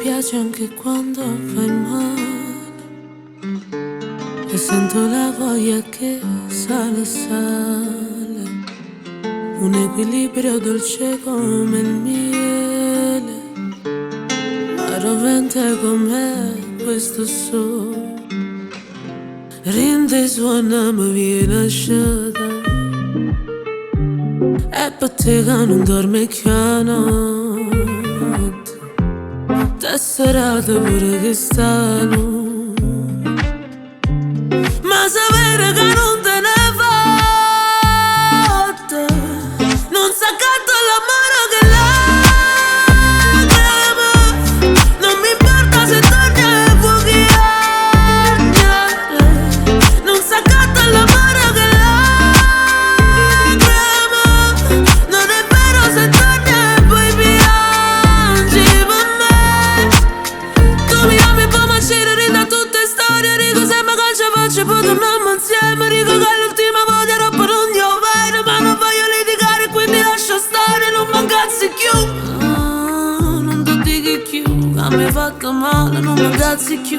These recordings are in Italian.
piace anche quando fai male e sento la voglia che sale, sale. Un equilibrio dolce come il miele, ma rovente come questo sole. Rinde suona mi viene asciutta e per te che non dorme che notte, tesserate pure che stanno. Ma sapere che non te ne fotte, non sa canto l'amore che lacrima. Non mi importa se torni a fuochiare, non sa canto l'amore che lacrima. Non è vero se torni e poi piangi per me. Tu mi ami e poi mi sciri da tutte storie, dico sempre che ci faccio poi torniamo insieme. Dico che è l'ultima volta troppo non ti ho bene, ma non voglio litigare quindi lascio stare. Non mancazzi più, non ti dico più che mi hai fatto male, non mancazzi più,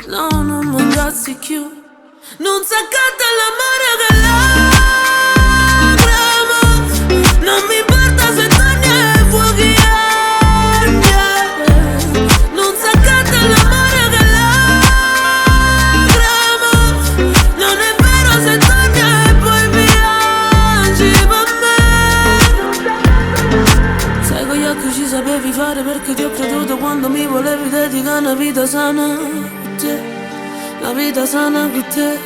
no, non mancazzi più. Non si accatta l'amore che lacrima. Non mi importa se torni e fuochiare, non si accatta l'amore che lacrima. Non è vero se torni e poi piangi per me. Sai con gli occhi ci sapevi fare perché ti ho creduto quando mi volevi dedicare una vita sana con te, la vita sana con te.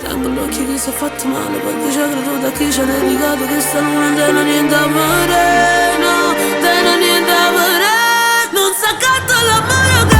Tengo l'occhio che si è fatto male perché ci ha creduto a chi ci ha dedicato questa luna non tiene niente a vedere, no, tiene niente a vedere. Non si accatta l'amore che